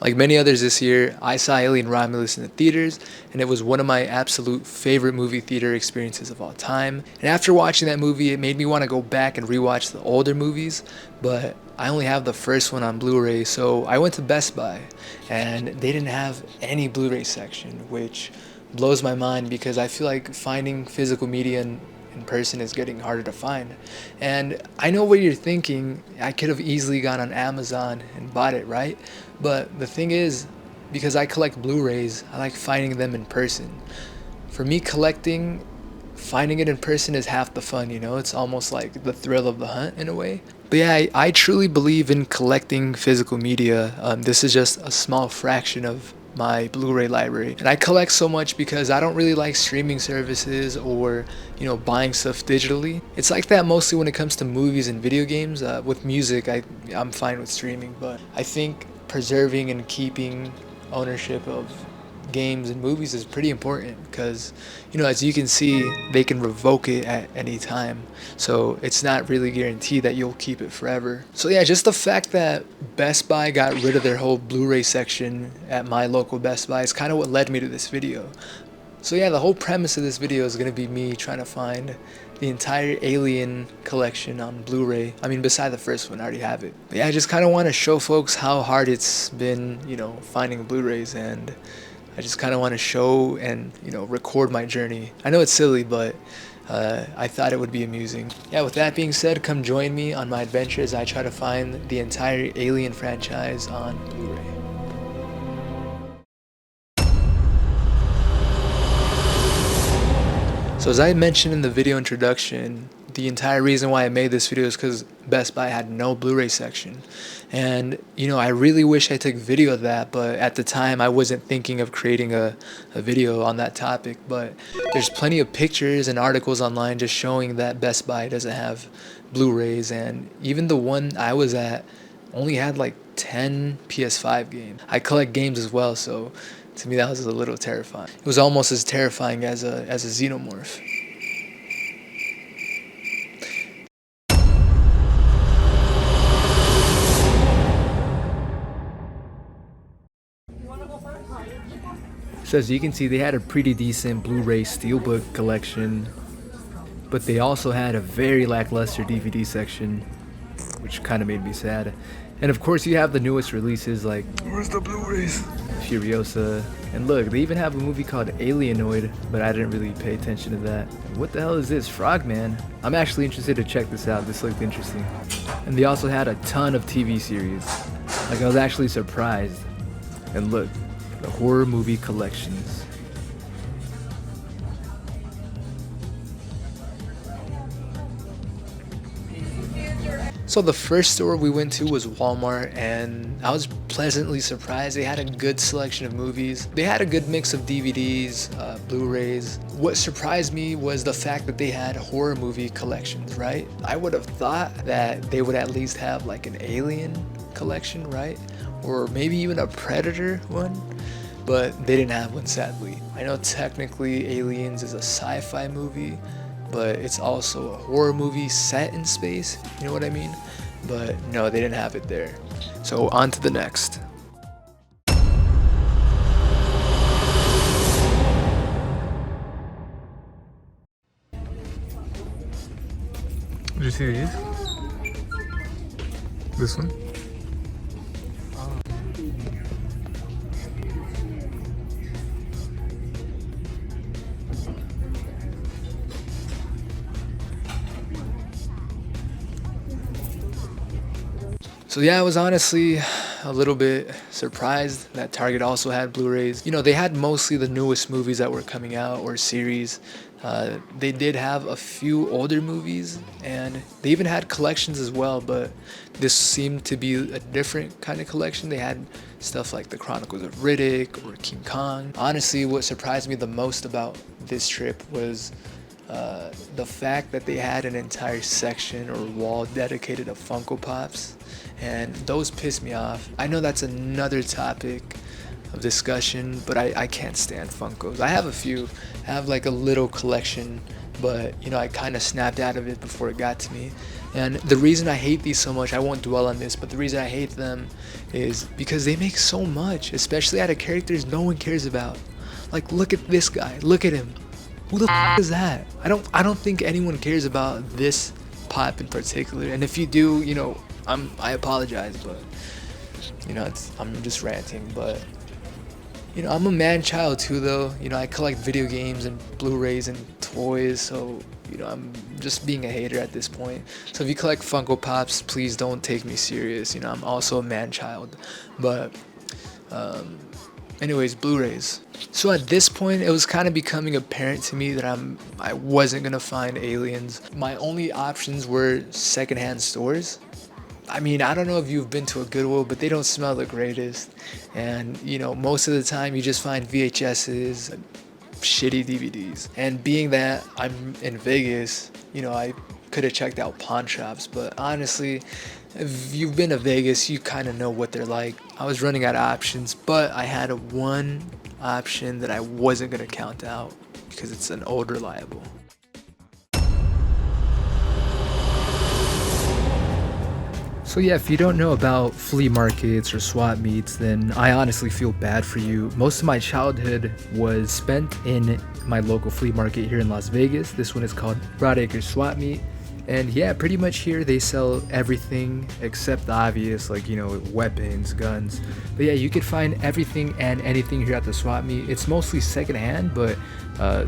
Like many others this year, I saw Alien Romulus in the theaters, and it was one of my absolute favorite movie theater experiences of all time. And after watching that movie, it made me want to go back and rewatch the older movies, but I only have the first one on Blu-ray, so I went to Best Buy, and they didn't have any Blu-ray section, which blows my mind because I feel like finding physical media in person is getting harder to find. And I know what you're thinking, I could have easily gone on Amazon and bought it, right? But the thing is, because I collect Blu-rays, I like finding them in person. For me, collecting, finding it in person is half the fun, you know? It's almost like the thrill of the hunt in a way. But yeah, I truly believe in collecting physical media. This is just a small fraction of my Blu-ray library, and I collect so much because I don't really like streaming services or buying stuff digitally. It's like that mostly when it comes to movies and video games. With music, I'm fine with streaming, but I think preserving and keeping ownership of games and movies is pretty important because as you can see, they can revoke it at any time, so it's not really guaranteed that you'll keep it forever. So yeah, just the fact that Best Buy got rid of their whole Blu-ray section at my local Best Buy is kind of what led me to this video. So yeah, the whole premise of this video is going to be me trying to find the entire Alien collection on Blu-ray. I mean, beside the first one, I already have it. But yeah, I just kind of want to show folks how hard it's been, finding Blu-rays, and I just kind of want to show and record my journey. I know it's silly, but I thought it would be amusing. Yeah, with that being said, come join me on my adventure as I try to find the entire Alien franchise on Blu-ray. So as I mentioned in the video introduction, the entire reason why I made this video is because Best Buy had no Blu-ray section. And I really wish I took video of that, but at the time I wasn't thinking of creating a video on that topic. But there's plenty of pictures and articles online just showing that Best Buy doesn't have Blu-rays, and even the one I was at only had like 10 PS5 games. I collect games as well, so to me that was a little terrifying. It was almost as terrifying as a xenomorph. So as you can see, they had a pretty decent Blu-ray Steelbook collection, but they also had a very lackluster DVD section, which kind of made me sad. And of course you have the newest releases like Where's the Blu-rays? Furiosa. And look, they even have a movie called Alienoid, but I didn't really pay attention to that. What the hell is this? Frogman? I'm actually interested to check this out. This looked interesting. And they also had a ton of TV series. Like, I was actually surprised. And look, the horror movie collections. So the first store we went to was Walmart, and I was pleasantly surprised. They had a good selection of movies. They had a good mix of DVDs, Blu-rays. What surprised me was the fact that they had horror movie collections, right? I would have thought that they would at least have like an Alien collection, right? Or maybe even a Predator one, but they didn't have one, sadly. I know technically Aliens is a sci-fi movie, but it's also a horror movie set in space, you know what I mean? But no, they didn't have it there. So on to the next. Did you see these? This one? So yeah, I was honestly a little bit surprised that Target also had Blu-rays. They had mostly the newest movies that were coming out or series. They did have a few older movies, and they even had collections as well, but this seemed to be a different kind of collection. They had stuff like the Chronicles of Riddick or King Kong. Honestly, what surprised me the most about this trip was the fact that they had an entire section or wall dedicated to Funko Pops, and those pissed me off. I know that's another topic of discussion, but I can't stand Funkos. I have a few. I have like a little collection but you know, I kind of snapped out of it before it got to me. And the reason I hate these so much, I won't dwell on this, but the reason I hate them is because they make so much, especially out of characters no one cares about. Like, look at this guy, look at him. Who the f is that? I don't think anyone cares about this pop in particular. And if you do, you know, I apologize, but you know, I'm just ranting. But you know, I'm a man child too, though. You know, I collect video games and Blu-Rays and toys, so you know, I'm just being a hater at this point. So if you collect Funko Pops, please don't take me serious. You know, I'm also a man child. But anyways, Blu-Rays. So at this point, it was kind of becoming apparent to me that I wasn't gonna find aliens. My only options were secondhand stores. I mean, I don't know if you've been to a Goodwill, but they don't smell the greatest. And you know, most of the time you just find VHSs, shitty DVDs. And being that I'm in Vegas, you know, I could have checked out pawn shops, but honestly, if you've been to Vegas, you kind of know what they're like. I was running out of options, but I had one option that I wasn't going to count out because it's an old reliable. So yeah, if you don't know about flea markets or swap meets, then I honestly feel bad for you. Most of my childhood was spent in my local flea market here in Las Vegas. This one is called Broadacre Swap Meet. And yeah, pretty much here they sell everything except the obvious, like, you know, weapons, guns. But yeah, you could find everything and anything here at the swap meet. It's mostly secondhand, but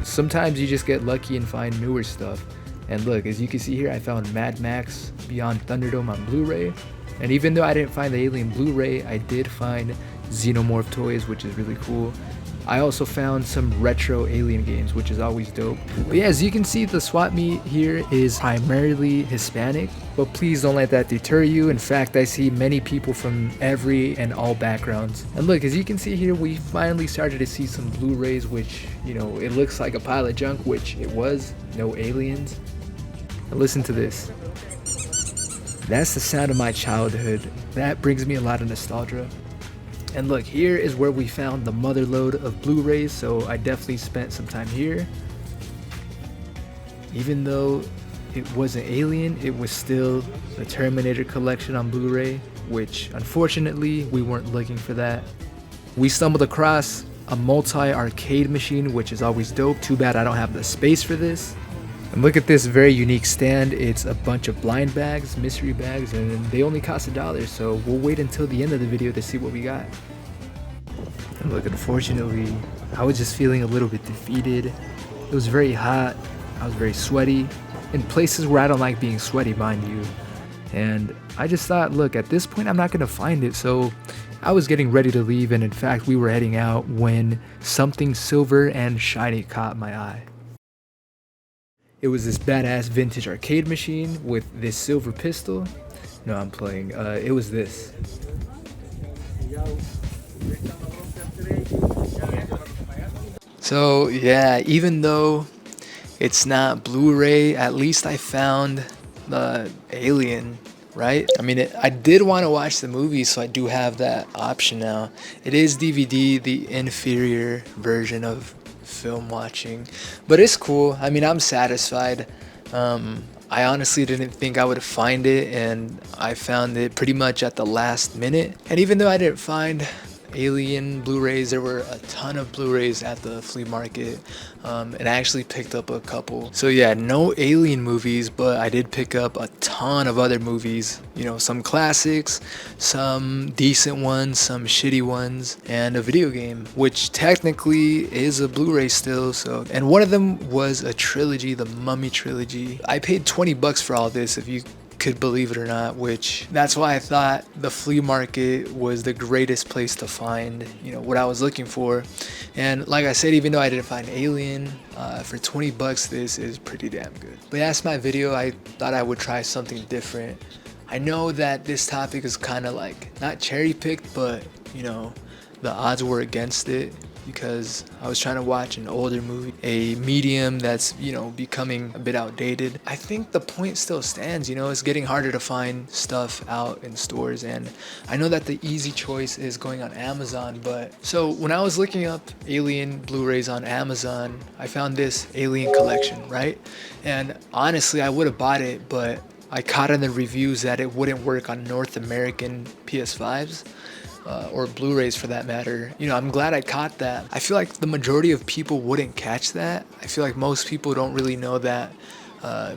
sometimes you just get lucky and find newer stuff. And look, as you can see here, I found Mad Max Beyond Thunderdome on Blu-ray. And even though I didn't find the Alien Blu-ray, I did find Xenomorph toys, which is really cool. I also found some retro Alien games, which is always dope. But yeah, as you can see, the swap meet here is primarily Hispanic, but please don't let that deter you. In fact, I see many people from every and all backgrounds. And look, as you can see here, we finally started to see some Blu-rays, which, you know, it looks like a pile of junk, which it was, no aliens. And listen to this. That's the sound of my childhood. That brings me a lot of nostalgia. And look, here is where we found the mother load of Blu-rays, so I definitely spent some time here. Even though it wasn't Alien, it was still the Terminator collection on Blu-ray, which unfortunately we weren't looking for that. We stumbled across a multi-arcade machine, which is always dope. Too bad I don't have the space for this. And look at this very unique stand. It's a bunch of blind bags, mystery bags, and they only cost $1, so we'll wait until the end of the video to see what we got. And look, unfortunately, I was just feeling a little bit defeated. It was very hot, I was very sweaty, in places where I don't like being sweaty, mind you. And I just thought, look, at this point I'm not gonna find it, so I was getting ready to leave, and in fact we were heading out when something silver and shiny caught my eye. It was this badass vintage arcade machine with this silver pistol. No, I'm playing. It was this. So yeah, even though it's not Blu-ray, at least I found the Alien, right? I mean, I did want to watch the movie, so I do have that option now. It is DVD, the inferior version of film watching, but it's cool. I mean, I'm satisfied. I honestly didn't think I would find it, and I found it pretty much at the last minute. And even though I didn't find Alien Blu-rays, there were a ton of Blu-rays at the flea market, and I actually picked up a couple. So yeah, no Alien movies, but I did pick up a ton of other movies, you know, some classics, some decent ones, some shitty ones, and a video game, which technically is a Blu-ray still. So, and one of them was a trilogy, the Mummy trilogy. I paid $20 for all this, if you could believe it or not, which that's why I thought the flea market was the greatest place to find, you know, what I was looking for. And like I said, even though I didn't find Alien, for $20 this is pretty damn good. But that's my video. I thought I would try something different. I know that this topic is kind of like not cherry picked, but you know, the odds were against it. because I was trying to watch an older movie, a medium that's, you know, becoming a bit outdated. I think the point still stands, you know, it's getting harder to find stuff out in stores, and I know that the easy choice is going on Amazon, but so when I was looking up Alien Blu-rays on Amazon, I found this Alien collection, right? And honestly, I would have bought it, but I caught in the reviews that it wouldn't work on North American PS5s. Or Blu-rays for that matter. You know, I'm glad I caught that. I feel like the majority of people wouldn't catch that. I feel like most people don't really know that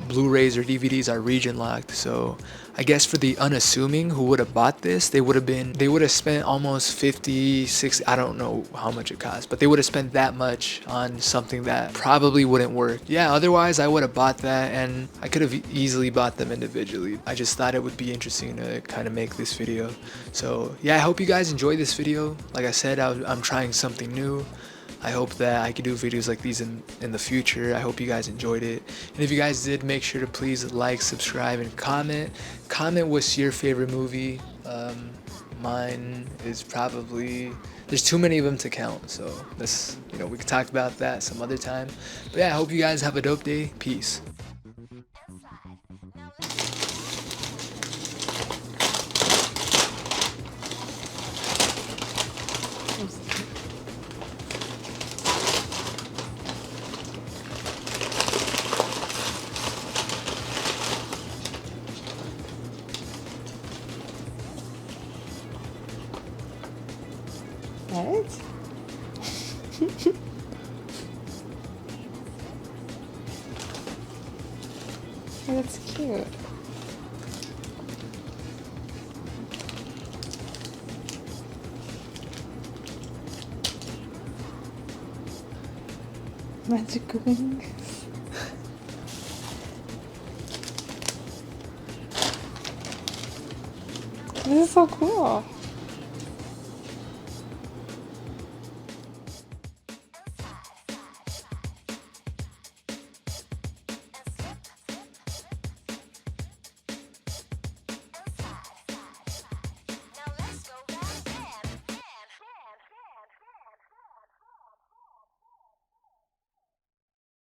Blu-rays or DVDs are region locked. So I guess for the unassuming who would have bought this, they would have spent almost 50, 60, I don't know how much it cost, but they would have spent that much on something that probably wouldn't work. Yeah, otherwise I would have bought that, and I could have easily bought them individually. I just thought it would be interesting to kind of make this video. So yeah, I hope you guys enjoyed this video. Like I said, I'm trying something new. I hope that I can do videos like these in the future. I hope you guys enjoyed it. And if you guys did, make sure to please like, subscribe, and comment. Comment what's your favorite movie. Mine is probably, there's too many of them to count. So let's, you know, we can talk about that some other time. But yeah, I hope you guys have a dope day. Peace. What? Oh, that's cute. Magic wings. This is so cool.